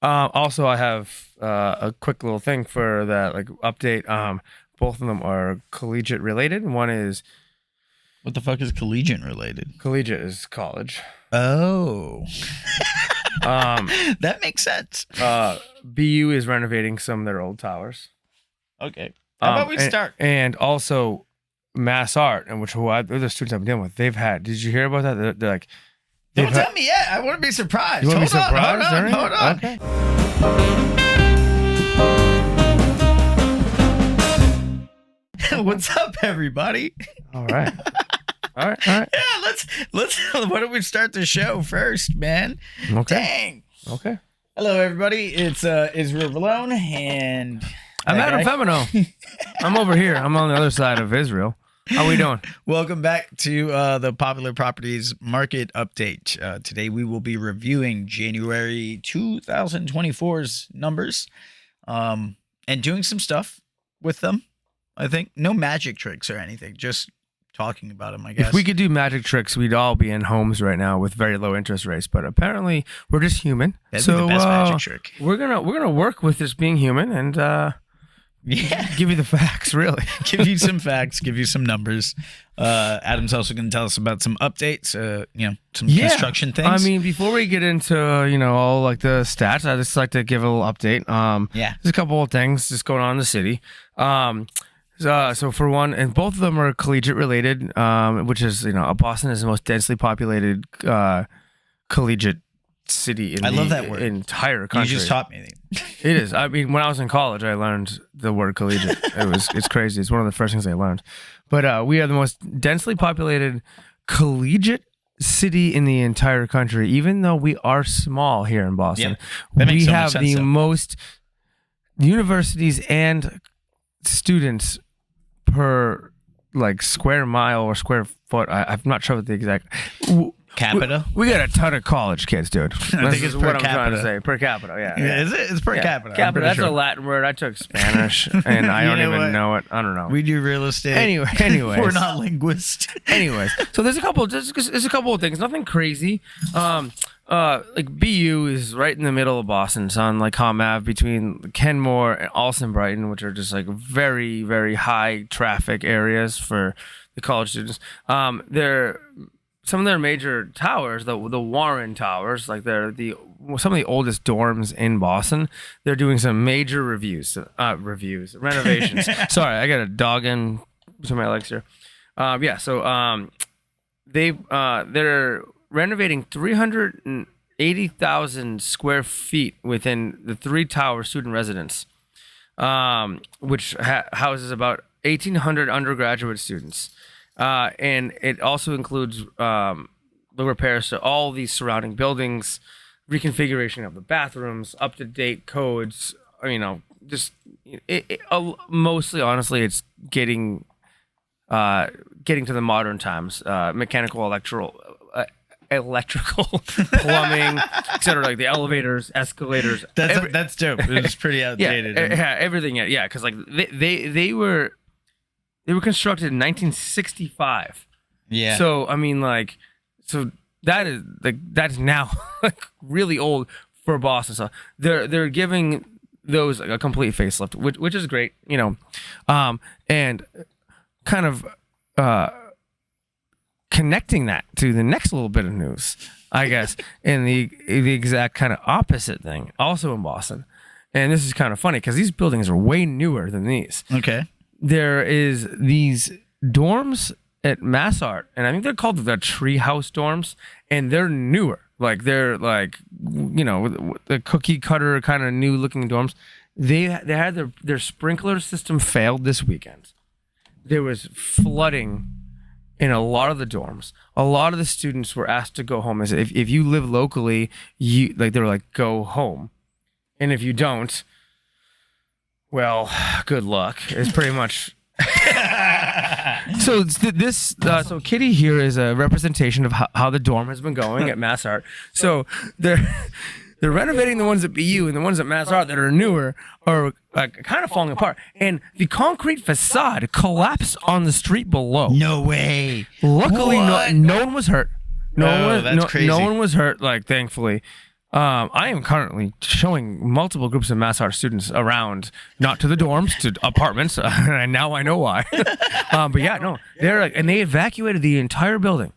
Also, I have a quick little thing for that like update. Both of them are collegiate related. One is What the fuck is collegiate related? collegiate is college. Oh. That makes sense. BU is renovating some of their old towers. Okay. How about we start? And also Mass Art, and the students I've been dealing with, they've had. Did you hear about that? They're like, don't tell me yet. I want to be surprised. You want to be surprised? Hold on. Okay. What's up, everybody? All right. Yeah, let's. Why don't we start the show first, man? Okay. Dang. Okay. Hello, everybody. It's Israel Valone, and I'm Adam Femino. I'm over here. I'm on the other side of Israel. How we doing? Welcome back to the Popular Properties Market Update. Today we will be reviewing January 2024's numbers, and doing some stuff with them. I think no magic tricks or anything, just talking about them, I guess. If we could do magic tricks, we'd all be in homes right now with very low interest rates. But apparently, we're just human. That'd be the best magic trick. We're gonna work with just being human and give you the facts. Really, give you some facts, give you some numbers. Adam's also going to tell us about some updates. Some construction things. I mean, before we get into all like the stats, I just like to give a little update. There's a couple of things just going on in the city. So for one, and both of them are collegiate related, which is, Boston is the most densely populated collegiate city in that word. Entire country. You just taught me. It is. I mean, when I was in college, I learned the word collegiate. It's crazy. It's one of the first things I learned. But we are the most densely populated collegiate city in the entire country, even though we are small here in Boston. Yeah, we have the most universities and students per like square mile or square foot. I'm not sure what the exact capita. We got a ton of college kids, dude. I think it's what per I'm capita. trying to say. Per capita, yeah. Is it? It's per capita. Capita. That's sure. a Latin word. I took Spanish, and I don't even know it. I don't know. We do real estate. Anyways, we're not linguists. Anyways, so there's a couple of things. Nothing crazy. Like BU is right in the middle of Boston. It's on like Comm Ave between Kenmore and Allston Brighton, which are just like very, very high traffic areas for the college students. Some of their major towers, the Warren Towers, like they're some of the oldest dorms in Boston. They're doing some major renovations. Sorry, I got a dog in between my legs here. They're renovating 380,000 square feet within the 3-tower student residence, which houses about 1,800 undergraduate students. And it also includes the repairs to all these surrounding buildings, reconfiguration of the bathrooms, up-to-date codes. Mostly, honestly, it's getting to the modern times. Mechanical, electrical, plumbing, etc. Like the elevators, escalators. That's dope. It's pretty outdated. Everything. Yeah, because like they were constructed in 1965. Yeah. So I mean, that's now like really old for Boston. So they're giving those like a complete facelift, which is great, and kind of connecting that to the next little bit of news, I guess, in the exact kind of opposite thing, also in Boston. And this is kind of funny because these buildings are way newer than these. Okay. There is these dorms at Mass Art, and I think they're called the Treehouse dorms, and they're newer. Like they're like, the cookie cutter kind of new looking dorms. They had their sprinkler system failed this weekend. There was flooding in a lot of the dorms. A lot of the students were asked to go home. If you live locally, they were like, go home. And if you don't, well, good luck. It's pretty much. So so Kitty here is a representation of how the dorm has been going at Mass Art. So they're renovating the ones at BU, and the ones at Mass Art that are newer are kind of falling apart. And the concrete facade collapsed on the street below. No way. Luckily, no one was hurt. That's crazy. No one was hurt, like, thankfully. I am currently showing multiple groups of mass art students around, not to the dorms, to apartments, and now I know why. But yeah, no, they're like, and they evacuated the entire building.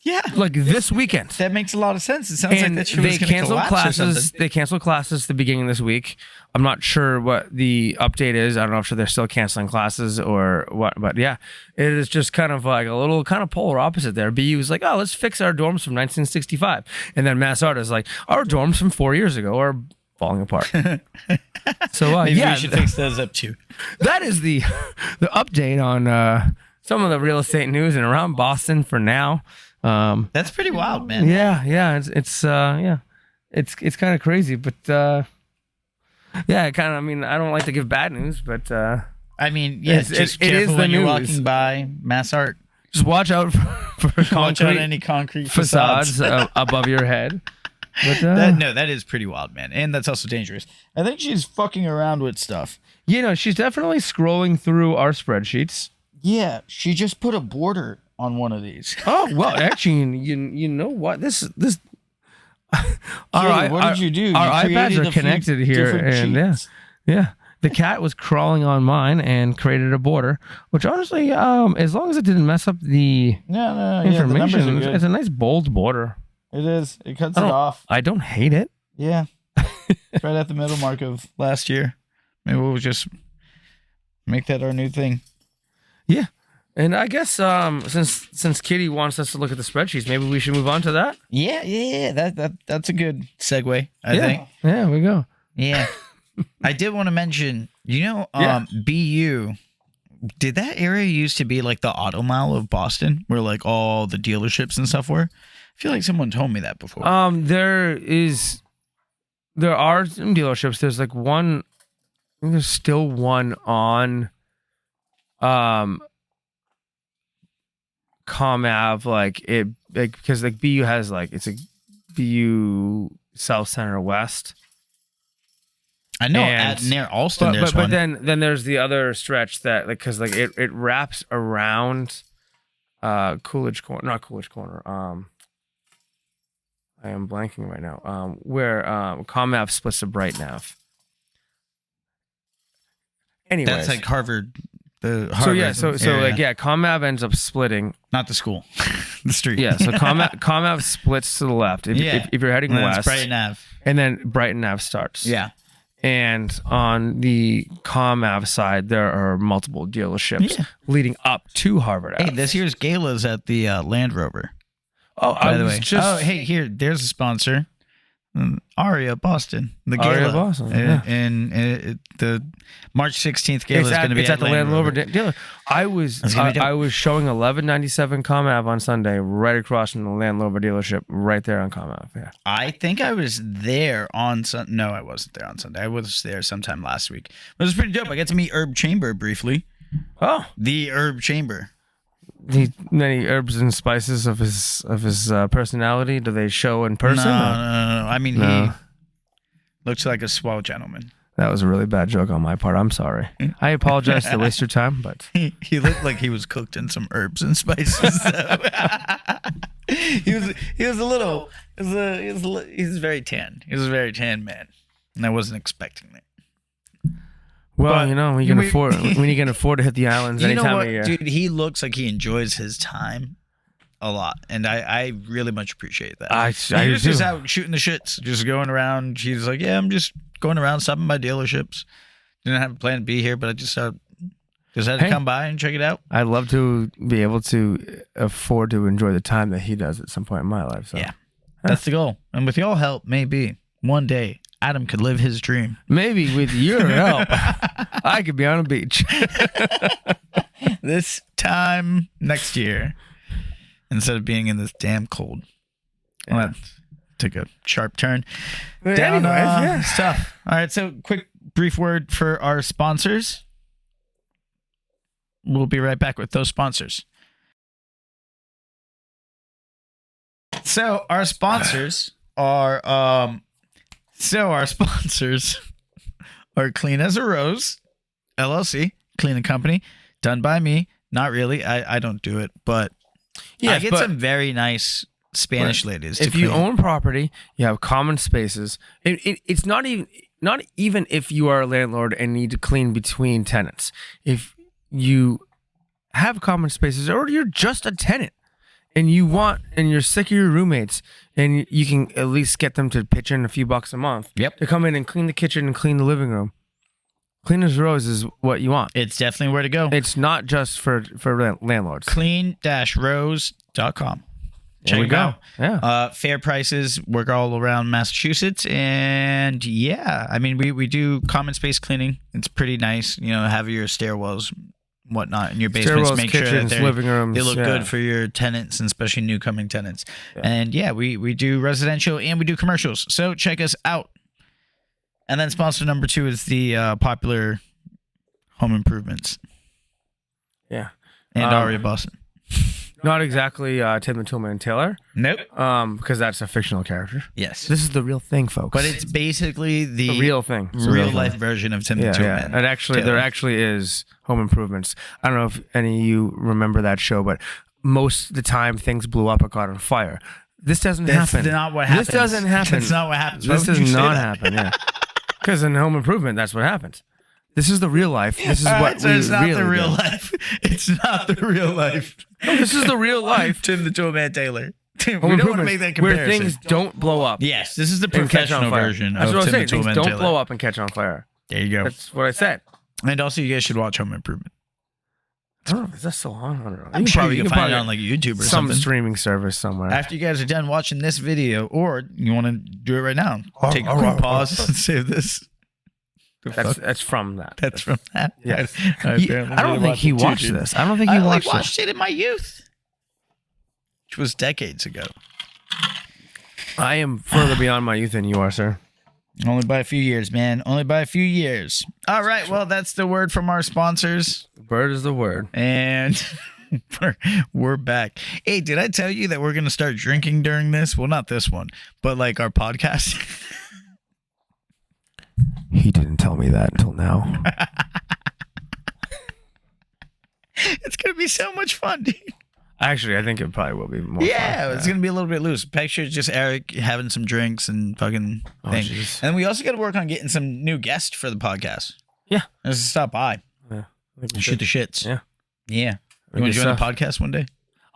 Yeah, like this weekend. That makes a lot of sense. It sounds like And that shit they was going to canceled collapse or classes. something. They canceled classes at the beginning of this week. I'm not sure what the update is. I don't know if they're still canceling classes or what. But yeah, it is just kind of like a little kind of polar opposite there. BU is like, oh, let's fix our dorms from 1965, and then Mass Art is like, our dorms from 4 years ago are falling apart. So Maybe yeah, we should fix those up too. that is the update on some of the real estate news and around Boston for now. That's pretty wild, man. Yeah, it's kind of crazy, but yeah, kind of. I mean, I don't like to give bad news, but I mean, yeah, just it is careful the when you're news. walking by Mass Art. just watch out for Watch out concrete any concrete facades above your head. But that is pretty wild, man, and that's also dangerous. I think she's fucking around with stuff. you know, she's definitely scrolling through our spreadsheets. Yeah, she just put a border on one of these. Oh well, actually, you know what this. What did you do? Our You iPads created are a few connected here, different and sheets. yeah. The cat was crawling on mine and created a border, which honestly, as long as it didn't mess up the No, information, yeah, it's a nice bold border. It is. It cuts I it don't- off. I don't hate it. Yeah, right at the middle mark of last year. Maybe we'll just make that our new thing. Yeah, and I guess since Kitty wants us to look at the spreadsheets, maybe we should move on to that. Yeah. That's a good segue. I yeah, think. yeah, we go. Yeah. I did want to mention, Yeah. BU, did that area used to be like the auto mile of Boston where like all the dealerships and stuff were? I feel like someone told me that before. There are some dealerships. There's like one. I think there's still one on, Com Ave, because like BU has like it's a BU South Center West. I know and- near Alston there's but one. then there's the other stretch that like because like it wraps around Coolidge Corner, not Coolidge Corner. I am blanking right now. Where Com Ave splits to Brighton Ave. Anyways, That's like Harvard. The so Harvard yeah, so area. like yeah, Com Ave ends up splitting. Not the school, the street. Yeah, so Com Ave splits to the left if you're heading And then it's west, Brighton Ave. and then Brighton Ave starts. Yeah. And on the Com Ave side, there are multiple dealerships Yeah. leading up to Harvard Ave. Hey, this year's gala's at the Land Rover. Oh, By I the was way. just. Hey, here, there's a sponsor. Aria Boston. The gala. Aria Boston, yeah. And the March 16th gala is going to be it's at the Land Rover dealer. I was That's gonna be dope. I was showing 1197 Com Ave on Sunday, right across from the Land Rover dealership, right there on Com Ave. Yeah. I think I was there on Sunday. No, I wasn't there on Sunday. I was there sometime last week. But it was pretty dope. I got to meet Herb Chamber briefly. Oh, The Herb Chamber. many herbs and spices of his personality. Do they show in person? No. or- I mean, No. he looks like a swell gentleman. That was a really bad joke on my part. I'm sorry. I apologize to waste your time, but He looked like he was cooked in some herbs and spices. He was a little. He's very tan. He was a very tan man, and I wasn't expecting it. well, But you know, when you can afford to hit the islands You any know time what, of year. dude? He looks like he enjoys his time a lot, and I really much appreciate that. I he was do. just out shooting the shits, just going around. He's like, yeah, I'm just going around stopping by dealerships. Didn't have a plan to be here, but I just had to Hey. come by and check it out. I'd love to be able to afford to enjoy the time that he does at some point in my life. So Yeah. That's the goal. And with y'all help, maybe one day Adam could live his dream. maybe with your help, I could be on a beach. This time next year, instead of being in this damn cold. Well, that took a sharp turn. But Down anyways, yeah. stuff. All right, so quick brief word for our sponsors. We'll be right back with those sponsors. So our sponsors are Clean as a Rose, LLC, cleaning company, done by me. Not really. I don't do it, but I Yes, get but- some very nice Spanish ladies. If you own property, you have common spaces. It's not even if you are a landlord and need to clean between tenants. If you have common spaces, or you're just a tenant and you're sick of your roommates, and you can at least get them to pitch in a few bucks a month. Yep. To come in and clean the kitchen and clean the living room. Clean as Rose is what you want. It's definitely where to go. It's not just for landlords. Clean-rose.com. Check it out. Yeah. Fair prices work all around Massachusetts. And yeah, I mean, we do common space cleaning. It's pretty nice. You know, have your stairwells, whatnot in your basements. Stairwells, Make kitchens, sure that living rooms. they look good for your tenants, and especially new coming tenants. Yeah. And yeah, we do residential and we do commercials. So check us out. And then sponsor number 2 is the popular home improvements. Yeah. And Aria Boston. Not exactly Tim the Toolman Taylor. Nope. Because that's a fictional character. Yes. This is the real thing, folks. But it's basically the real thing. It's a real thing. life version of Tim the Yeah. Toolman. And actually, there actually is home improvements. I don't know if any of you remember that show, but most of the time things blew up or caught on fire. This doesn't happen. That's not what happens. This doesn't happen. That's not what happens. This does not happen. Yeah. Because in home improvement, that's what happens. This is the real life. This is what so we it's not really the real do. life. It's not the real life. No, this is the real life. Tim the Toolman Taylor. We Home don't want to improvement, make that where comparison. things don't blow up. Yes, this is the and catch on professional fire. version That's of what I was Tim the saying. Things Toolman don't Taylor. blow up and catch on fire. There you go. That's what I said. And also, you guys should watch Home Improvement. I don't know. Is that still on? I don't know. I'm sure you can find it on like YouTube or some something. streaming service somewhere. After you guys are done watching this video, or you want to do it right now, take a quick pause and save this. That's from that. That's from that. Yes. I don't think he watched this. I don't think he I watched watched it in my youth, which was decades ago. I am further beyond my youth than you are, sir. Only by a few years, man. Only by a few years. All right. Well, that's the word from our sponsors. Bird is the word. And we're back. Hey, did I tell you that we're going to start drinking during this? Well, not this one, but like our podcast. He didn't tell me that until now. It's going to be so much fun, dude. Actually, I think it probably will be more Yeah, fun. it's going to be a little bit loose. Picture just Eric having some drinks and fucking thing. jeez. And we also got to work on getting some new guests for the podcast. Yeah. Just stop by. Yeah. I think we Shoot the should. shits. Yeah. Yeah. We You want good to join the stuff. podcast one day?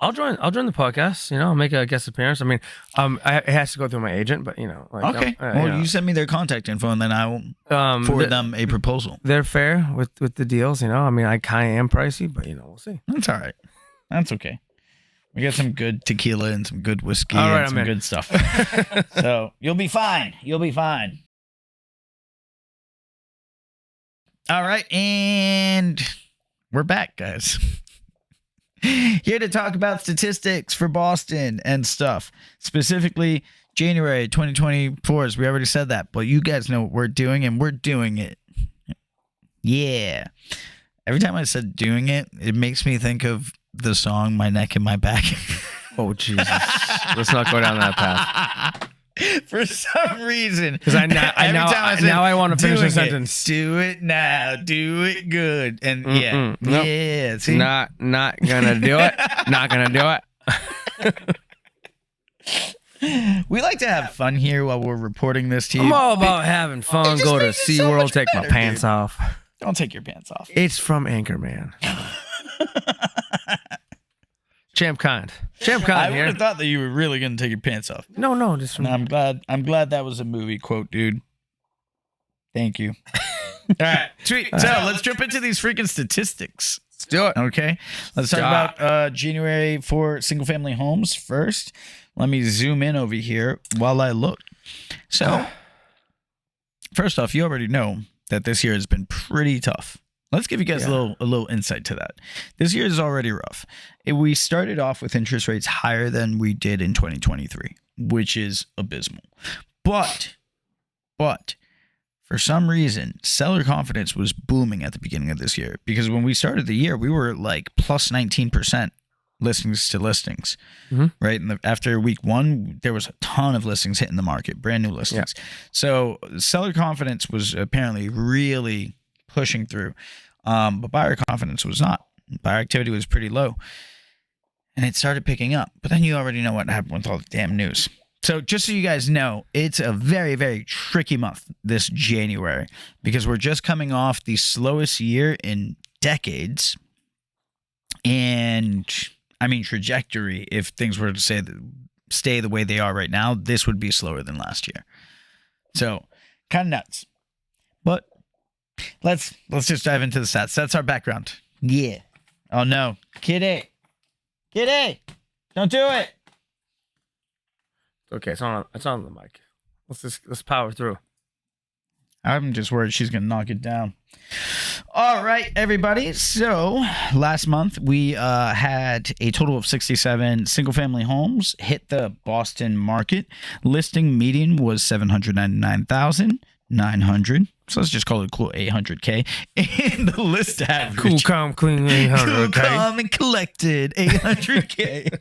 I'll join the podcast, I'll make a guest appearance. I mean, it has to go through my agent, but like, Okay. Well, you send me their contact info and then I will forward them a proposal. They're fair with the deals, I mean, I kind of am pricey, but we'll see. That's all right. That's okay. We got some good tequila and some good whiskey All right, and some I'm in. good stuff. So you'll be fine. You'll be fine. All right. And we're back, guys. Here to talk about statistics for Boston and stuff. Specifically, January 2024. We already said that, but you guys know what we're doing, and we're doing it. Yeah. Every time I said doing it, it makes me think of the song My Neck and My Back. Oh, Jesus. Let's not go down that path. For some reason. Because now I want to finish the sentence. Do it now. Do it good. And yeah. Nope. Yeah. See? Not gonna do it. Not gonna do it. We like to have fun here while we're reporting this to you. I'm all about having fun. just Go to makes it so SeaWorld, much take my better, pants dude. off. Don't take your pants off. It's from Anchorman. Champ Kind I would here. have thought that you were really going to take your pants off. No, just from. And I'm glad that was a movie quote, dude. Thank you. All right, sweet. So let's jump into these freaking statistics. Let's do it. Okay, let's talk about January for single family homes first. Let me zoom in over here while I look. So, first off, you already know that this year has been pretty tough. Let's give you guys a little insight to that. This year is already rough. We started off with interest rates higher than we did in 2023, which is abysmal. But for some reason, seller confidence was booming at the beginning of this year, because when we started the year, we were like plus 19% listings to listings, right? And after week one, there was a ton of listings hitting the market, brand new listings. Yeah. So seller confidence was apparently really pushing through, but buyer confidence was not. Buyer activity was pretty low. and it started picking up. But then you already know what happened with all the damn news. So just so you guys know, it's a very, very tricky month this January because we're just coming off the slowest year in decades. And I mean, trajectory, if things were to stay the way they are right now, this would be slower than last year. So kind of nuts. But let's just dive into the stats. That's our background. Yeah. Oh no. Kitty. Don't do it. Okay, it's on the mic. Let's power through. I'm just worried she's going to knock it down. All right, everybody. So last month we had a total of 67 single-family homes hit the Boston market. Listing median was 799,900. So let's just call it a cool 800K. And the list average. Cool, calm, clean, 800K. Cool, calm, and collected 800K.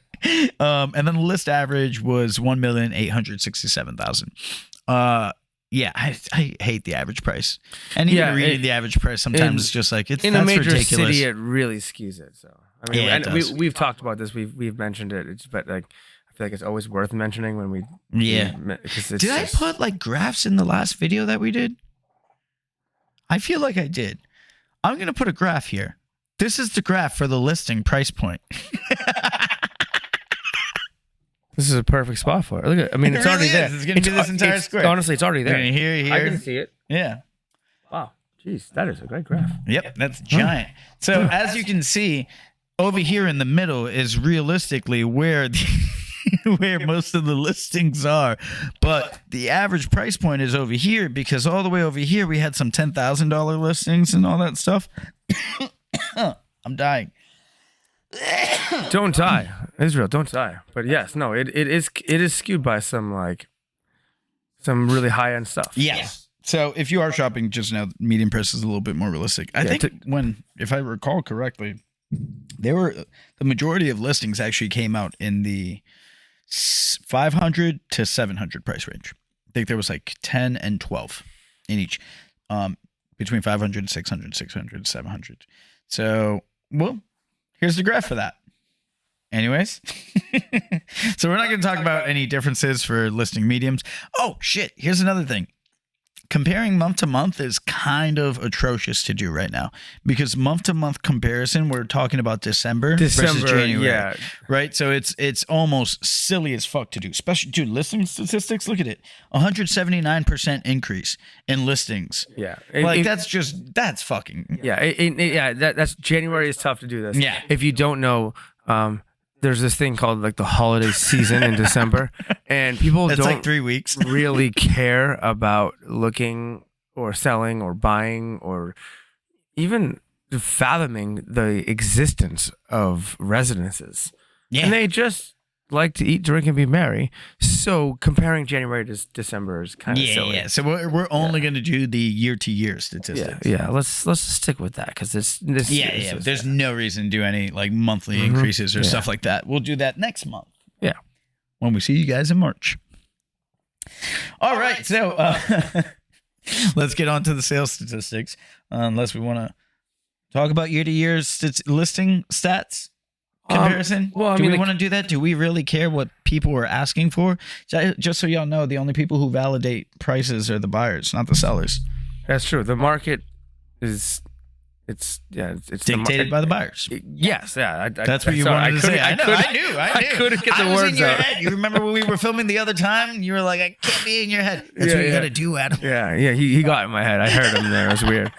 And then the list average was 1,867,000. Yeah, I hate the average price. And even reading the average price sometimes is just like, that's ridiculous. In a major city, it really skews it. So I mean, Yeah, and we've talked about this. We've mentioned it. But like, I feel like it's always worth mentioning when we. Yeah. Did I put like graphs in the last video that we did? I feel like I did. I'm going to put a graph here. This is the graph for the listing price point. This is a perfect spot for it. Look at, I mean, it's already there. It's going to be this entire square. Honestly, it's already there. Here. I can see it. Yeah. Wow. Jeez, that is a great graph. Yep, that's giant. So as you can see, over here in the middle is realistically where where most of the listings are. But the average price point is over here because all the way over here we had some $10,000 listings and all that stuff. I'm dying. Don't die, Israel. Don't die. But yes, no, it is skewed by some really high end stuff. Yes. So if you are shopping, just know median price is a little bit more realistic. I think if I recall correctly, the majority of listings actually came out in the 500 to 700 price range. I think there was like 10 and 12 in each, between 500 and 600, 600, 700. So, well, here's the graph for that. Anyways, so we're not going to talk about any differences for listing mediums. Oh, shit. Here's another thing. Comparing month to month is kind of atrocious to do right now because month to month comparison, we're talking about December versus January. Yeah. Right. So it's almost silly as fuck to do, especially dude, listing statistics. Look at it. 179% increase in listings. Yeah. That's fucking. Yeah. That's January is tough to do this. Yeah. If you don't know, there's this thing called like the holiday season in December, and people That's don't like 3 weeks. really care about looking or selling or buying or even fathoming the existence of residences. Yeah. And they just like to eat, drink, and be merry. So comparing January to December is kind of silly. Yeah. So we're only going to do the year-to-year statistics. Yeah. Let's stick with that because this. Yeah. There's no reason to do any like monthly increases or stuff like that. We'll do that next month. Yeah. When we see you guys in March. All right. So let's get on to the sales statistics. Unless we want to talk about year-to-year listing stats. Comparison? Do we want to do that? Do we really care what people are asking for? Just so y'all know, the only people who validate prices are the buyers, not the sellers. That's true. The market is it's dictated by the buyers. Yes, yeah. That's what you wanted to say. I knew. I couldn't get the words in your out. Head. You remember when we were filming the other time? You were like, I can't be in your head. That's what you got to do, Adam. Yeah. He got in my head. I heard him there. It was weird.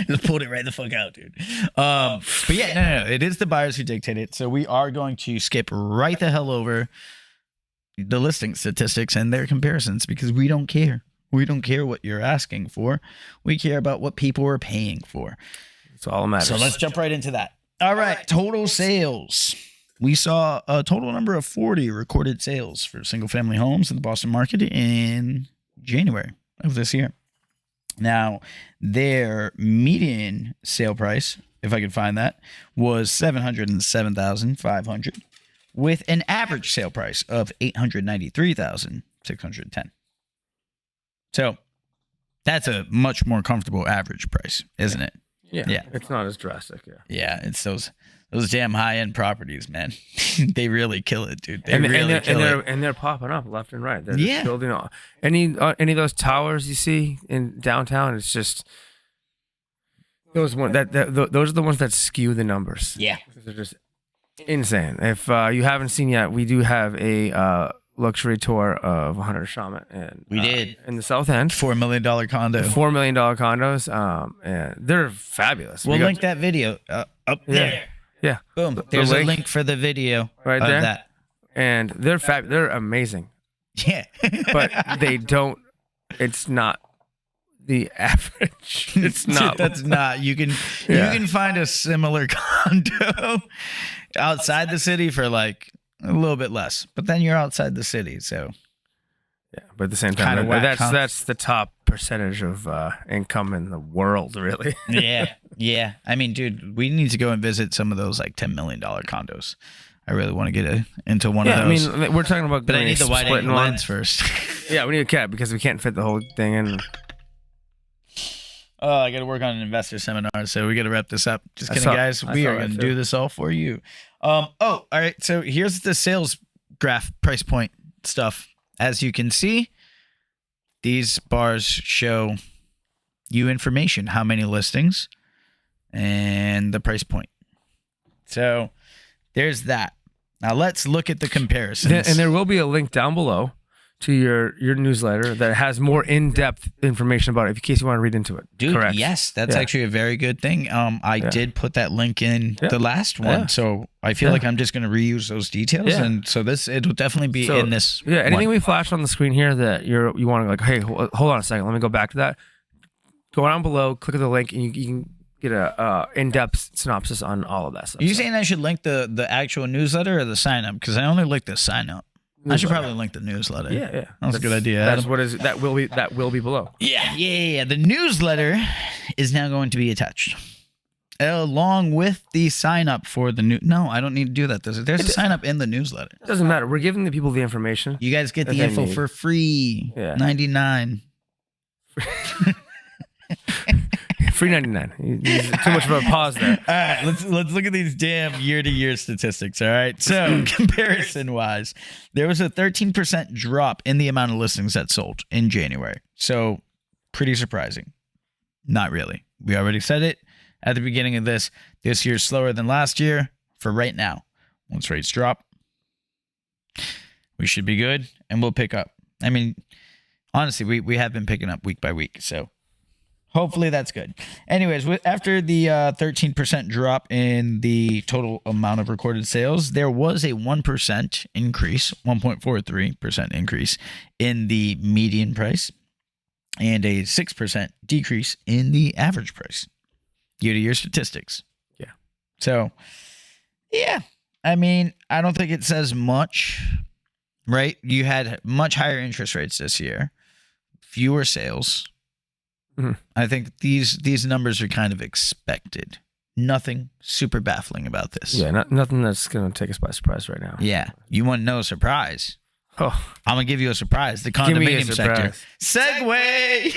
Just pulled it right the fuck out, dude. But yeah, no. It is the buyers who dictate it. So we are going to skip right the hell over the listing statistics and their comparisons because we don't care. We don't care what you're asking for. We care about what people are paying for. That's all that matters. So let's jump right into that. All right. Total sales. We saw a total number of 40 recorded sales for single-family homes in the Boston market in January of this year. Now, their median sale price, if I can find that, was $707,500 with an average sale price of $893,610. So that's a much more comfortable average price, isn't it? Yeah. It's not as drastic. Yeah. Yeah. It's those Those damn high-end properties, man. They really kill it, dude. They're popping up left and right. They're just building any of those towers you see in downtown. It's just those are the ones that skew the numbers. Yeah, they're just insane. If you haven't seen yet, we do have a luxury tour of 100 Shaman, and we did in the South End. $4 million condo. $4 million condos. And they're fabulous. We'll link that video up there. Yeah. Boom. There's a link for the video right of there. That. And they're they're amazing. Yeah. But they don't. It's not the average. It's not. That's not. You can find a similar condo outside the city for like a little bit less, but then you're outside the city, so yeah. But at the same time, that's the top percentage of income in the world, really. Yeah. I mean, dude, we need to go and visit some of those like $10 million condos. I really want to get into one of those. I mean, we're talking about, but I need the wide angle lens first. Yeah, we need a cap because we can't fit the whole thing in. Oh, I got to work on an investor seminar, so we got to wrap this up. Just kidding, guys. We are going to do this all for you. All right. So here's the sales graph price point stuff. As you can see, these bars show you information, how many listings, and the price point. So there's that. Now let's look at the comparisons. And there will be a link down below to your newsletter that has more in-depth information about it in case you want to read into it. Dude, correct? Yes, that's actually a very good thing. I did put that link in the last one, so I feel like I'm just going to reuse those details, and so it'll definitely be in this. Yeah, anything we flash on the screen here that you want to like, hey, hold on a second, let me go back to that. Go down below, click the link, and you can get a in-depth synopsis on all of that stuff. Are you saying I should link the actual newsletter or the sign-up? Because I only like the sign-up. I should probably link the newsletter. Yeah. That's a good idea. That will be below. Yeah. The newsletter is now going to be attached along with the sign up for the new. No, I don't need to do that. There's a sign up in the newsletter. It doesn't matter. We're giving the people the information. You guys get the info for free. Yeah. $99. Free 99. Too much of a pause there. All right, let's look at these damn year-to-year statistics. All right, so comparison-wise, there was a 13% drop in the amount of listings that sold in January. So pretty surprising. Not really. We already said it at the beginning of this. This year's slower than last year for right now. Once rates drop, we should be good, and we'll pick up. I mean, honestly, we have been picking up week by week, so hopefully that's good. Anyways, after the 13% drop in the total amount of recorded sales, there was a 1% increase, 1.43% increase in the median price and a 6% decrease in the average price. Year-to-year statistics. Yeah. So, yeah. I mean, I don't think it says much, right? You had much higher interest rates this year, fewer sales. Mm-hmm. I think these numbers are kind of expected. Nothing super baffling about this. Yeah, nothing that's going to take us by surprise right now. Yeah. You want to know a surprise? Oh. I'm going to give you a surprise. The condominium sector. Segway!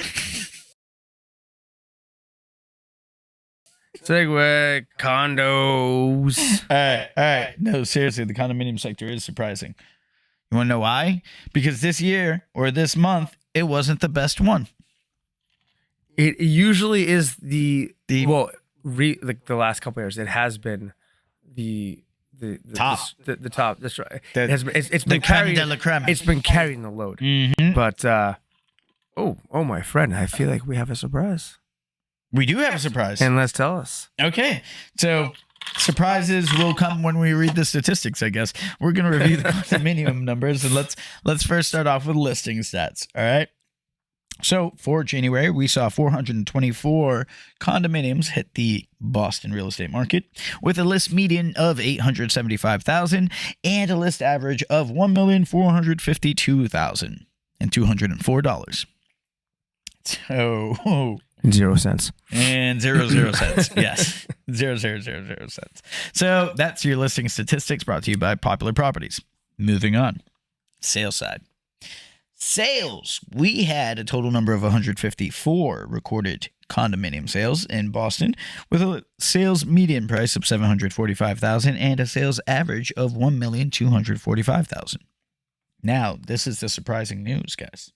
Segway, condos. All right. No, seriously, the condominium sector is surprising. You want to know why? Because this year or this month, it wasn't the best one. It usually is the last couple of years. It has been the top. The top. That's right. It's been carrying. It's been carrying the load. Mm-hmm. But oh, my friend, I feel like we have a surprise. We do have a surprise, and let's tell us. Okay, so surprises will come when we read the statistics. I guess we're gonna review the condominium numbers, and let's first start off with listing stats. All right. So for January, we saw 424 condominiums hit the Boston real estate market with a list median of 875,000 and a list average of $1,452,204. So 0 cents. And 0 cents. Yes. 0 cents. So that's your listing statistics brought to you by Popular Properties. Moving on. Sales side. Sales. We had a total number of 154 recorded condominium sales in Boston, with a sales median price of $745,000 and a sales average of $1,245,000. Now, this is the surprising news, guys.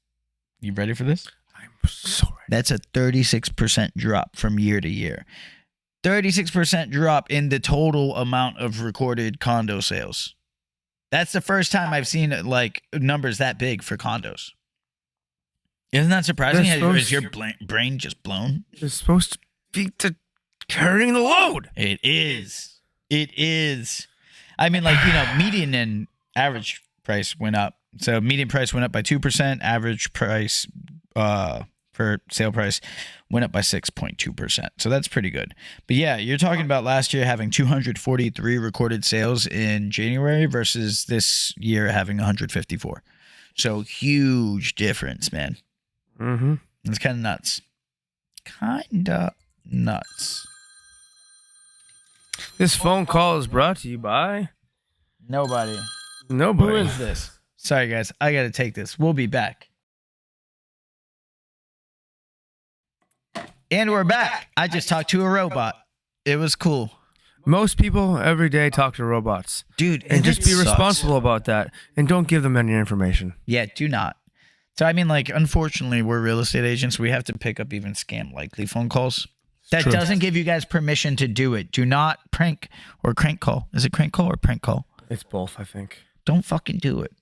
You ready for this? I'm so ready. That's a 36% drop from year to year. 36% drop in the total amount of recorded condo sales. That's the first time I've seen like numbers that big for condos. Isn't that surprising? Is your brain just blown? It's supposed to be carrying the load. It is. It is. I mean, like, median and average price went up. So median price went up by 2%. Average price per sale price went up by 6.2%. So that's pretty good. But yeah, you're talking about last year having 243 recorded sales in January versus this year having 154. So huge difference, man. Mm-hmm. It's kind of nuts. Kinda nuts. This phone call is brought to you by Nobody. nobody. Who is this? Sorry, guys. I got to take this. We'll be back. And we're back. I just talked to a robot. It was cool. Most people every day talk to robots. Dude, And just it be sucks. responsible about that. And don't give them any information. Yeah, do not. So, I mean, like, unfortunately, we're real estate agents. We have to pick up even scam likely phone calls. That True. doesn't give you guys permission to do it. Do not prank or crank call. Is it crank call or prank call? It's both, I think. Don't fucking do it.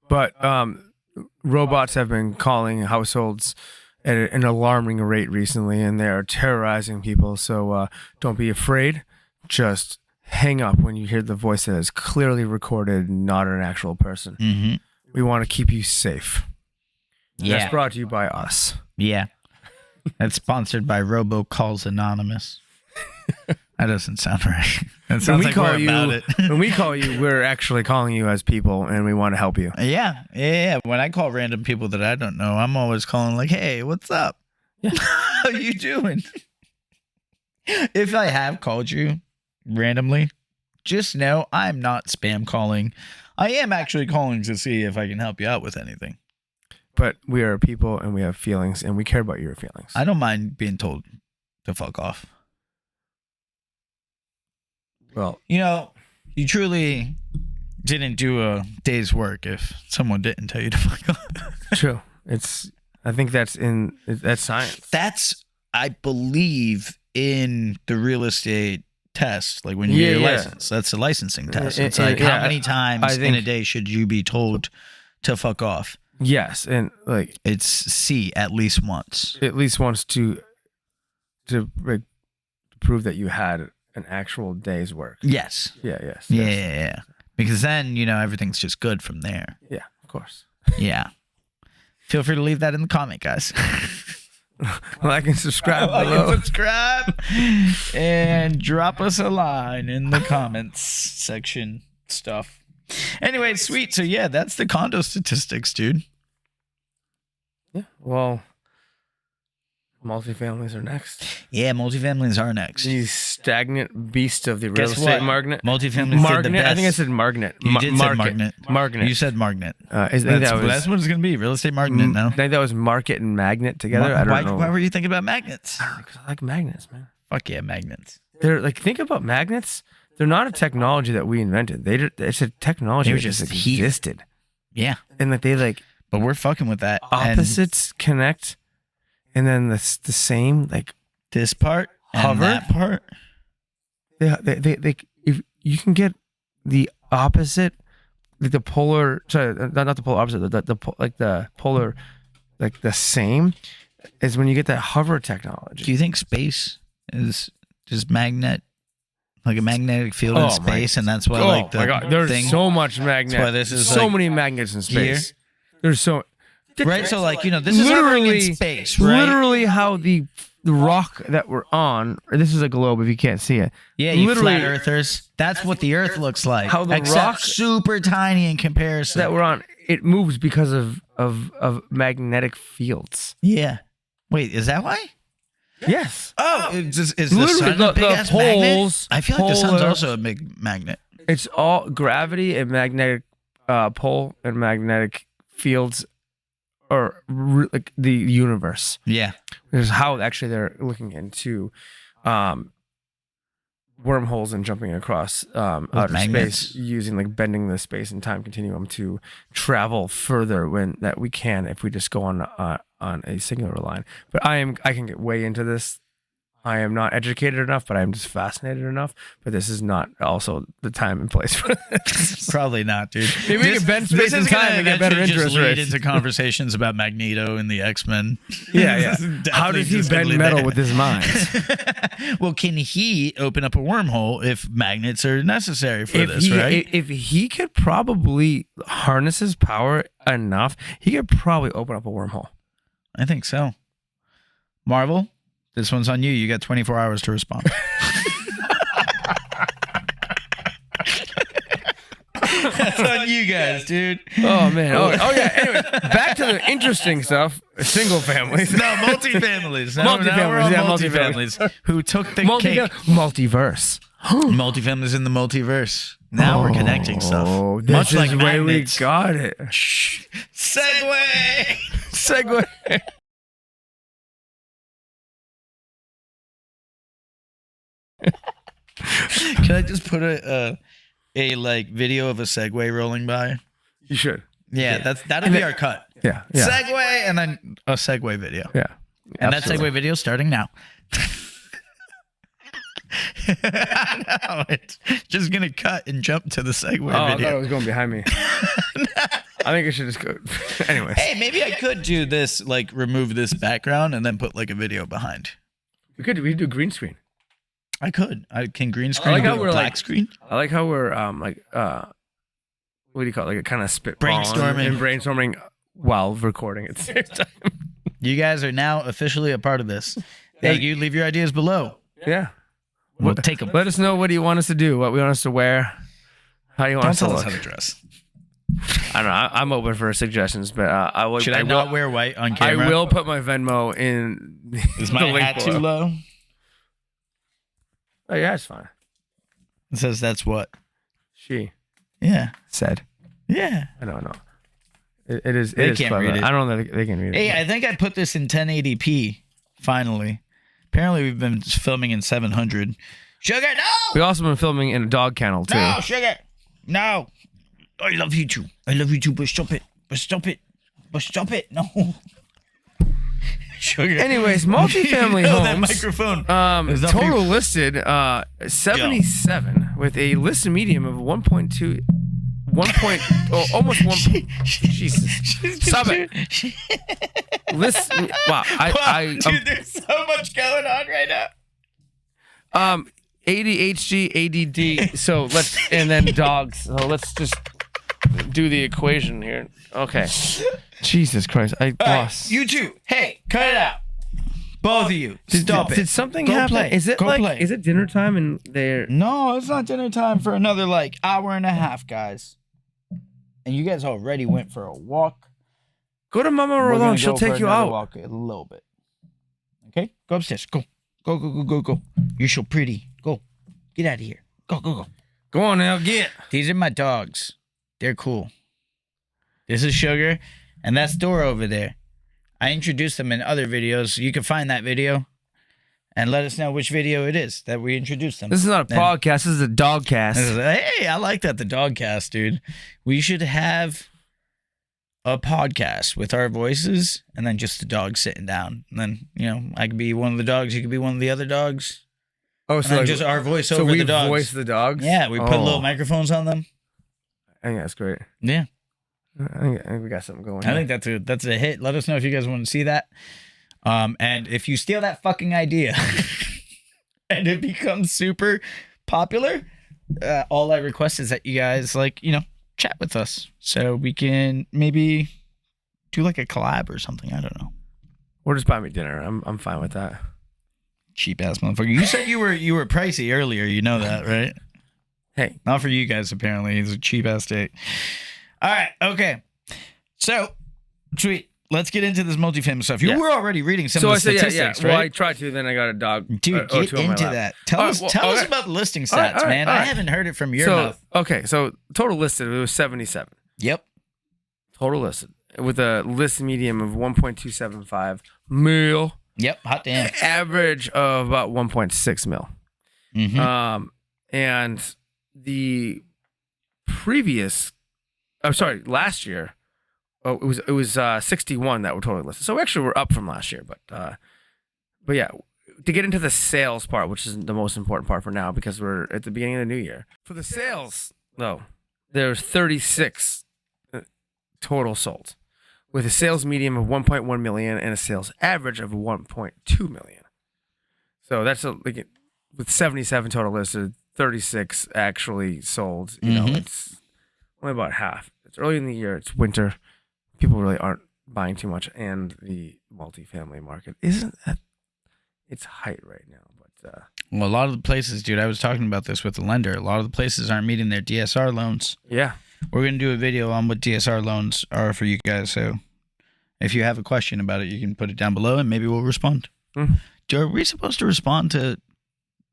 But robots have been calling households at an alarming rate recently, and they are terrorizing people. So don't be afraid. Just hang up when you hear the voice that is clearly recorded, not an actual person. Mm-hmm. We want to keep you safe. Yeah. That's brought to you by us. Yeah. That's sponsored by Robocalls Anonymous. That doesn't sound right. That sounds like we're about it. When we call you, we're actually calling you as people, and we want to help you. Yeah. When I call random people that I don't know, I'm always calling like, hey, what's up? Yeah. How you doing? If I have called you randomly, just know I'm not spam calling. I am actually calling to see if I can help you out with anything. But we are people, and we have feelings, and we care about your feelings. I don't mind being told to fuck off. Well, you truly didn't do a day's work if someone didn't tell you to fuck off. true. I think that's science. That's, I believe, in the real estate test. Like when you get your license, that's a licensing test. It's like, how many times in a day should you be told to fuck off? Yes, and like It's C, at least once. at least wants to like, prove that you had an actual day's work. Yes. Yes. Yeah. Because then, everything's just good from there. Yeah, of course. Yeah. Feel free to leave that in the comment, guys. Like and subscribe Like below. and subscribe and drop us a line in the comments section stuff. Anyway, sweet. So yeah, that's the condo statistics, dude. Yeah. Well, multifamilies are next. Yeah, multifamilies are next. These stagnant beasts of the real Guess estate what? market. Multifamilies did the Margnet. best. I think I said Margnet. You did say Market. Margnet. Margnet. You said Margnet. I think that was, That's what it's going to be. Real estate Margnet now. I think that was market and magnet together. I don't know. Why were you thinking about magnets? I don't know, 'cause I like magnets, man. Fuck yeah, magnets. They're like, think about magnets. They're not a technology that we invented. It's a technology They were that just just here. existed. Yeah, And like they like but we're fucking with that. opposites connect, and then the same like And this part and Hover? that part. they if you can get the opposite, like the polar, sorry, not the polar opposite, the polar, like the same, is when you get that hover technology. Do you think space is just like a magnetic field in space, and that's why like the my God, there's thing, so much magnet. That's why this is so like many magnets in space. here? There's so right? So like this is hovering in space, right? Literally, how the rock that we're on, or this is a globe if you can't see it. Yeah, you literally flat earthers. That's what the Earth looks like. How the except rock super tiny in comparison. that we're on, it moves because of magnetic fields. Yeah. Wait, is that why? Yes. Oh, is the Literally, sun a big ass magnet? poles. I feel like the sun's polar- also a big magnet. It's all gravity and magnetic pole and magnetic fields or like the universe. Yeah. This is how actually they're looking into wormholes and jumping across outer magnets. space using like bending the space and time continuum to travel further when that we can if we just go on a singular line. But I can get way into this. I am not educated enough, but I am just fascinated enough. But this is not also the time and place for this. Probably not, dude. Maybe we can bend space and time and get better interest lead rates. into conversations about Magneto and the X-Men. Yeah. How does he bend metal with his mind? Well, can he open up a wormhole if magnets are necessary for this, right? If he could probably harness his power enough, he could probably open up a wormhole. I think so. Marvel, this one's on you. You got 24 hours to respond. That's on you guys, dude. Oh, man. Oh yeah. Anyway, back to the interesting stuff. Single families. No, multifamilies. Multifamilies, yeah, multifamilies. Who took the cake. Multiverse. Multifamilies in the multiverse. Now we're connecting stuff. Oh, this Much is like where magnets. we got it. Shh. Segway. Segue. Can I just put a like video of a Segway rolling by? You should. Yeah, that'll be our cut. Yeah. Segway and then a Segway video. Yeah. And Absolutely. that Segway video starting now. No, it's just gonna cut and jump to the Segway I thought it video. was going behind me. I think I should just go. Anyways. Hey, maybe I could do this, like remove this background and then put like a video behind. We do green screen. I could. I can green screen. like how do we're, a black like- screen. I like how we're what do you call it? Like a kind of spit Brainstorming. and brainstorming while recording at the same time. You guys are now officially a part of this. Thank you. Leave your ideas below. Yeah. We'll take them. Let us know what do you want us to do, what we want us to wear, how you want Don't us to tell us look. how to dress. I don't know. I'm open for suggestions, but I will. Should I not wear white on I camera? will put my Venmo in. Is the my link hat below. too low? Oh yeah, it's fine. It says that's what. She Yeah. said. Yeah. I don't know. It is. They it is can't clever. read it. I don't know that they can read Hey, it. I think I put this in 1080p. Finally. Apparently, we've been filming in 700. Sugar, no! We also been filming in a dog kennel too. No, sugar. No. I love you too. I love you too, but stop it. But stop it. But stop it. No. Sugar. Anyways, multifamily Oh, that homes. microphone. Is that Total listed 77 with a listed medium of 1.2. Almost 1. Jesus. Stop it. List. Wow. Dude, there's so much going on right now. ADHD, ADD. So and then dogs. So let's just do the equation here. Okay. Jesus Christ. I lost. You two. Hey, cut it out. Both of you. Stop it. Did something Go happen? play. Is it Go like, play. is it dinner time and they're. No, it's not dinner time for another like hour and a half, guys. And you guys already went for a walk. Go to Mama We're Rolon. gonna She'll go for take you another out. Walk a little bit. Okay, go upstairs. Go, go, go, go, go, go. You're so pretty. Go, get out of here. Go, go, go. Go on now, get. These are my dogs. They're cool. This is Sugar, and that's Dora over there. I introduced them in other videos. You can find that video and let us know which video it is that we introduced them. This is not a Then- podcast. This is a dog cast. Hey, I like that, the dog cast, dude. We should have a podcast with our voices and then just the dog sitting down. And then, I could be one of the dogs, you could be one of the other dogs. Oh, And then just our voice so over we the dogs. voice the dogs? Yeah, we put Oh. little microphones on them. I think that's great. Yeah. I think we got something going. I think that's a hit. Let us know if you guys want to see that. And if you steal that fucking idea and it becomes super popular, all I request is that you guys chat with us so we can maybe do like a collab or something. I don't know. Or just buy me dinner. I'm fine with that. Cheap ass motherfucker. You said you were pricey earlier. You know that, right? Hey, Not for you guys, apparently. He's a cheap ass date. All right. Okay. So, sweet. Let's get into this multifamily stuff. You Yeah. were already reading some so of I the said, statistics, Well, I right? tried to. Then I got a dog. Dude, or get two on my into lap. that. Tell All us right, tell us okay. about the listing All right, stats, all right, man. all I right. haven't heard it from your So mouth. okay, so total listed it was 77. Yep. Total listed. with a list medium of 1.275 mil. Yep, hot damn. Average of about 1.6 mil. Mm-hmm. And the previous, last year, it was 61 that were totally listed. So actually we're up from last year, but yeah, to get into the sales part, which is the most important part for now because we're at the beginning of the new year. For the sales, though, there's 36 total sold, with a sales medium of 1.1 million and a sales average of 1.2 million. So that's with 77 total listed, 36 actually sold. You know, it's only about half. It's early in the year. It's winter. People really aren't buying too much, and the multifamily market isn't at its height right now. But well, a lot of the places, dude, I was talking about this with the lender. A lot of the places aren't meeting their DSR loans. Yeah. We're going to do a video on what DSR loans are for you guys. So if you have a question about it, you can put it down below and maybe we'll respond. Are we supposed to respond to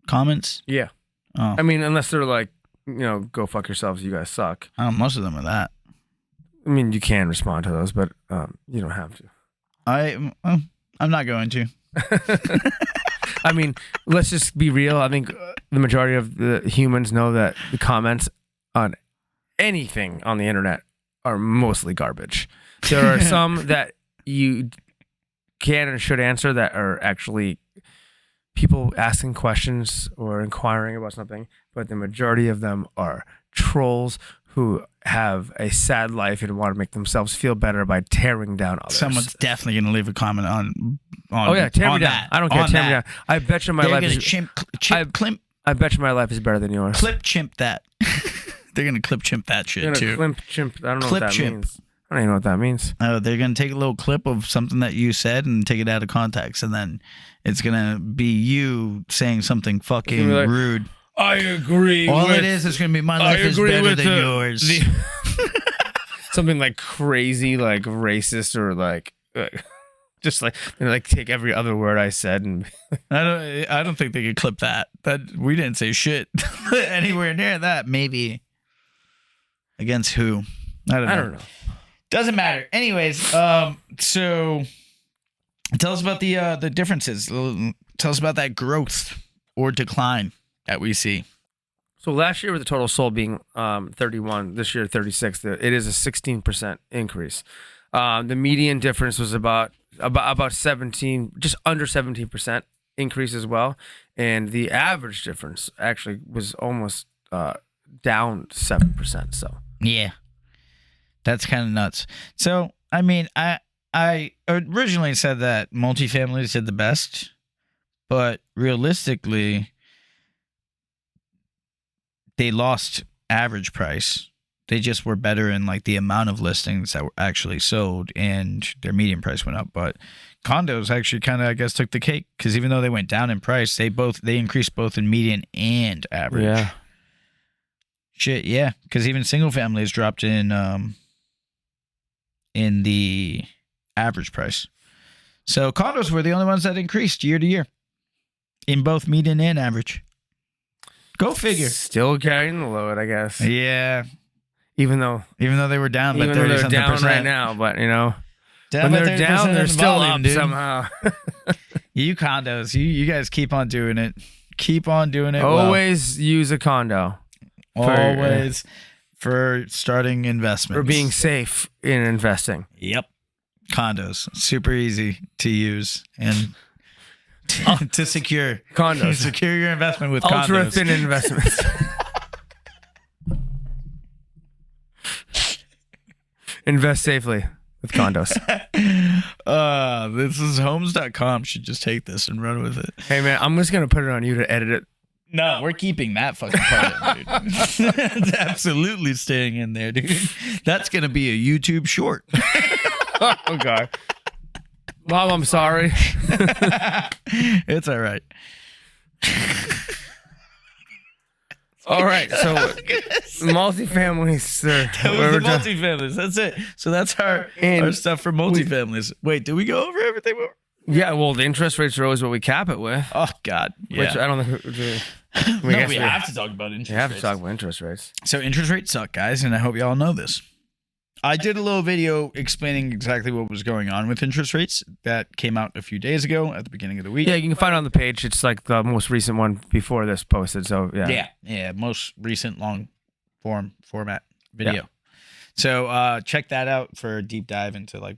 comments? Yeah. Oh. I mean, unless they're like, go fuck yourselves, you guys suck. Most of them are that. I mean, you can respond to those, but you don't have to. I'm not going to. I mean, let's just be real. I think the majority of the humans know that the comments on anything on the internet are mostly garbage. There are some that you can and should answer that are actually people asking questions or inquiring about something, but the majority of them are trolls who have a sad life and want to make themselves feel better by tearing down others. Someone's definitely going to leave a comment on oh yeah, tear me down. That. I don't care. Tear me down. I bet you my life is I bet you my life is better than yours. Clip chimp that. They're going to clip chimp that shit too. Clip chimp. I don't know clip what that chimp. means. I don't even know what that means. Oh, they're going to take a little clip of something that you said and take it out of context, and then it's going to be you saying something fucking like, rude. I agree. All it is going to be my life is better than yours. Something like crazy, like racist, or like just like take every other word I said, and I don't think they could clip that. That we didn't say shit anywhere near that. Maybe against who? I don't know. Doesn't matter. Anyways, so tell us about the differences. Tell us about that growth or decline that we see. So last year with the total sold being 31, this year 36, it is a 16% increase. The median difference was about 17, just under 17% increase as well, and the average difference actually was almost down 7%. So yeah. That's kind of nuts. So, I mean, I originally said that multifamilies did the best, but realistically, they lost average price. They just were better in like the amount of listings that were actually sold, and their median price went up. But condos actually kind of, I guess, took the cake because even though they went down in price, they increased both in median and average. Yeah. Shit, yeah, because even single families dropped in the average price. So condos were the only ones that increased year to year in both median and average. Go figure. Still carrying the load, I guess. Yeah. Even though they were down, but they're down right now, but down when they're down, they're still volume, up dude. Somehow. You condos, you guys keep on doing it. Keep on doing it. Always use a condo. Always for starting investments. For being safe in investing. Yep. Condos. Super easy to use and to secure. Condos. Secure your investment with ultra condos. Thin investments. Invest safely with condos. This is homes.com. Should just take this and run with it. Hey, man, I'm just going to put it on you to edit it. No, we're keeping that fucking part in, dude. It's absolutely staying in there, dude. That's going to be a YouTube short. Oh, God. Mom, I'm sorry. It's all right. All right, so multifamilies. That was the multifamilies. That's it. So that's our stuff for multifamilies. Wait, did we go over everything? Yeah, well, the interest rates are always what we cap it with. Oh, God. Yeah. Which I don't think we have to talk about interest rates. We have to talk about interest rates. So interest rates suck, guys, and I hope you all know this. I did a little video explaining exactly what was going on with interest rates that came out a few days ago at the beginning of the week. Yeah, you can find it on the page. It's like the most recent one before this posted. So Yeah, most recent long format video. Yeah. So check that out for a deep dive into like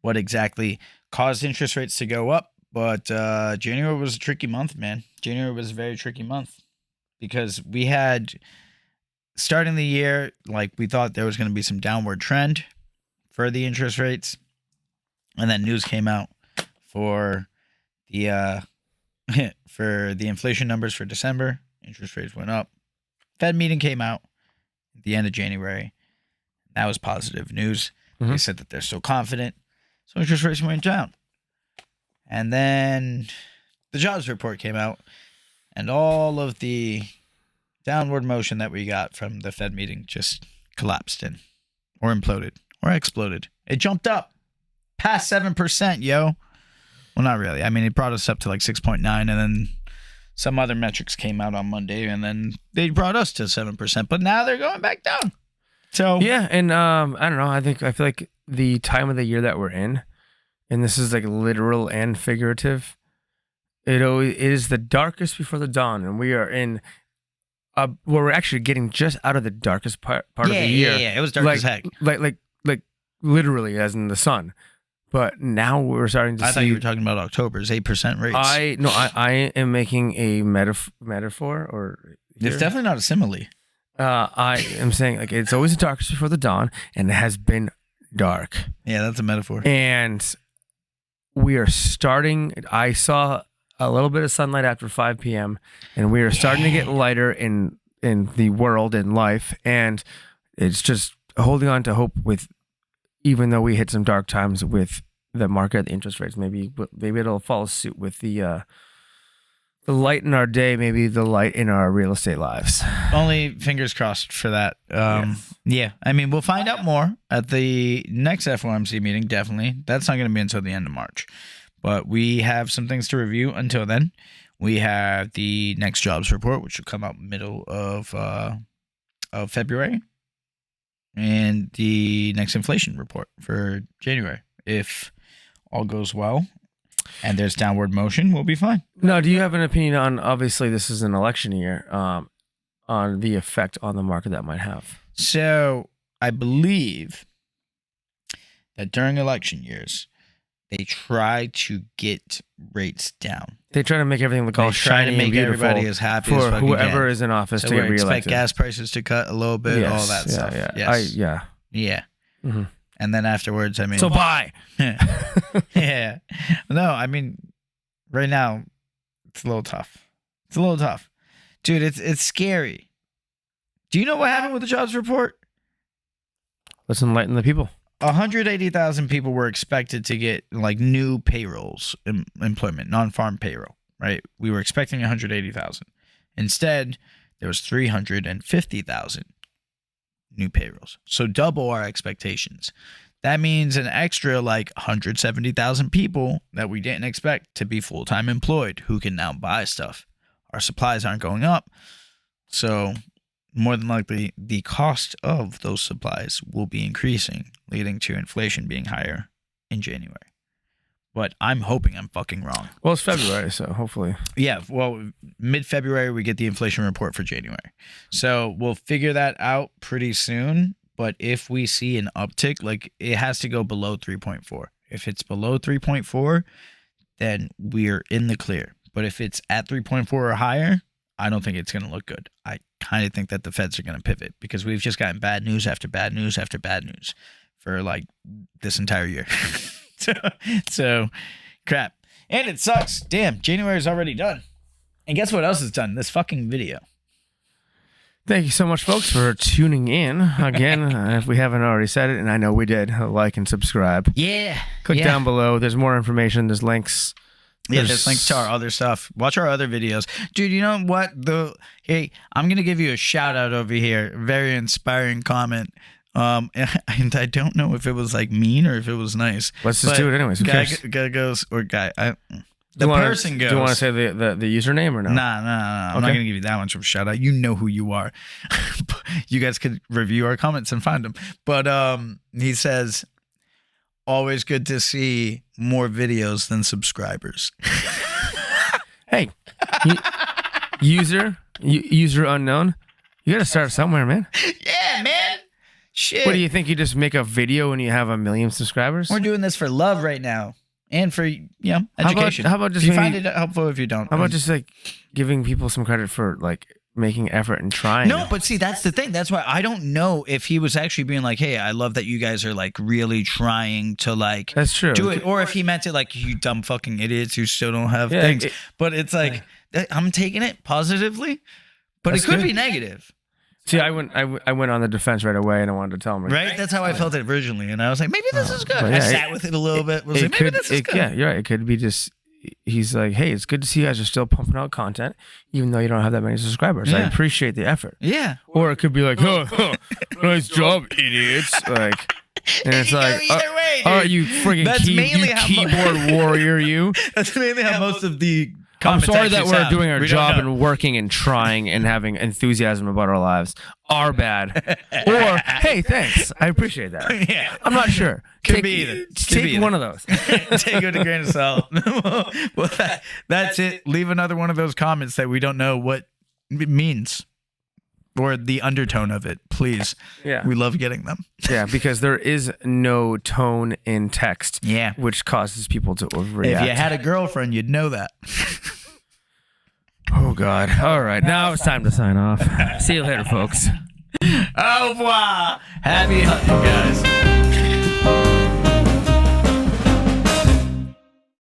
what exactly caused interest rates to go up. But January was a tricky month, man. January was a very tricky month because we had, starting the year, like we thought there was going to be some downward trend for the interest rates. And then news came out for the for the inflation numbers for December. Interest rates went up. Fed meeting came out at the end of January. That was positive news. Mm-hmm. They said that they're still confident. So interest rates went down. And then the jobs report came out. And all of the downward motion that we got from the Fed meeting just collapsed or imploded or exploded. It jumped up past 7%, yo. Well, not really. I mean, it brought us up to like 6.9, and then some other metrics came out on Monday, and then they brought us to 7%. But now they're going back down. So yeah, and I don't know. I feel like the time of the year that we're in, and this is like literal and figurative. It is the darkest before the dawn, and we are in. Where we're actually getting just out of the darkest part of the year. Yeah. It was dark as heck. Like literally, as in the sun. But now we're starting to see. I thought you were talking about October's 8% rates. I am making a metaphor, or it's definitely not a simile. I am saying like it's always the darkest before the dawn, and it has been dark. Yeah, that's a metaphor. And we are starting. I saw a little bit of sunlight after 5 p.m. and we are starting to get lighter in the world and life, and it's just holding on to hope with, even though we hit some dark times with the market, the interest rates, maybe it'll follow suit with the light in our day, maybe the light in our real estate lives. Only fingers crossed for that. Yes. Yeah, I mean, we'll find out more at the next FOMC meeting, definitely. That's not going to be until the end of March. But we have some things to review until then. We have the next jobs report, which will come out middle of February, and the next inflation report for January. If all goes well and there's downward motion, we'll be fine. Now, do you have an opinion on, obviously this is an election year, on the effect on the market that might have? So I believe that during election years, they try to get rates down. They try to make everything look all shiny and beautiful. Everybody as happy for as fucking whoever is in office to get reelected. Expect gas prices to cut a little bit, all that stuff. Yeah. Yeah. Mm-hmm. And then afterwards, I mean, so buy. Yeah. No, I mean, right now, it's a little tough. Dude, it's scary. Do you know what happened with the jobs report? Let's enlighten the people. 180,000 people were expected to get like new payrolls, employment, non-farm payroll, right? We were expecting 180,000. Instead, there was 350,000 new payrolls. So double our expectations. That means an extra like 170,000 people that we didn't expect to be full-time employed who can now buy stuff. Our supplies aren't going up. So more than likely, the cost of those supplies will be increasing, leading to inflation being higher in January. But I'm hoping I'm fucking wrong. Well, it's February, so hopefully. Yeah, well, mid-February, we get the inflation report for January. So we'll figure that out pretty soon. But if we see an uptick, like it has to go below 3.4. If it's below 3.4, then we're in the clear. But if it's at 3.4 or higher, I don't think it's going to look good. I kind of think that the Feds are going to pivot because we've just gotten bad news after bad news after bad news for like this entire year. so crap. And it sucks. Damn, January is already done. And guess what else is done? This fucking video. Thank you so much, folks, for tuning in. Again, if we haven't already said it, and I know we did, like and subscribe. Yeah. Click down below. There's more information. There's links. Yeah, there's links to our other stuff. Watch our other videos. Dude, you know what? Hey, I'm going to give you a shout out over here. Very inspiring comment. And I don't know if it was like mean or if it was nice. Let's just do it anyways. Guy goes, or guy, The person goes. Do you want to say the username or no? Nah. I'm not going to give you that much of a shout out. You know who you are. You guys could review our comments and find them. But he says, always good to see more videos than subscribers. Hey, user unknown. You got to start somewhere, man. Yeah, man. Shit. What do you think? You just make a video when you have 1 million subscribers? We're doing this for love right now. And for, education. How about just if you find it helpful, if you don't. How about just like giving people some credit for like making effort and trying? No, but see, that's the thing. That's why I don't know if he was actually being like, hey, I love that you guys are like really trying to like That's true. do it. Or if he meant it like, you dumb fucking idiots who still don't have things. But it's like, I'm taking it positively, but it could be negative. See, I went on the defense right away, and I wanted to tell him. Right? That's how I felt it originally, and I was like, maybe this is good. Yeah, I sat with it a little bit. Was like, maybe this is good. Yeah, you're right. It could be just. He's like, hey, it's good to see you guys are still pumping out content, even though you don't have that many subscribers. I appreciate the effort. Yeah. Or it could be like, nice job, idiots. Like, and it's like, either way, all right, you friggin' keyboard warrior, you. That's mainly how most of the. I'm sorry that we're doing our job and working and trying and having enthusiasm about our lives. Our bad. Or, hey, thanks. I appreciate that. Yeah. I'm not sure. Could be either. Take one of those. Take it with a grain of salt. Well, that's it. Leave another one of those comments that we don't know what it means or the undertone of it, please. Yeah. We love getting them. Yeah, because there is no tone in text. Yeah. Which causes people to overreact. If you had a girlfriend, you'd know that. Oh, God. All right. Now it's time to sign off. See you later, folks. Au revoir. Happy hunting, guys.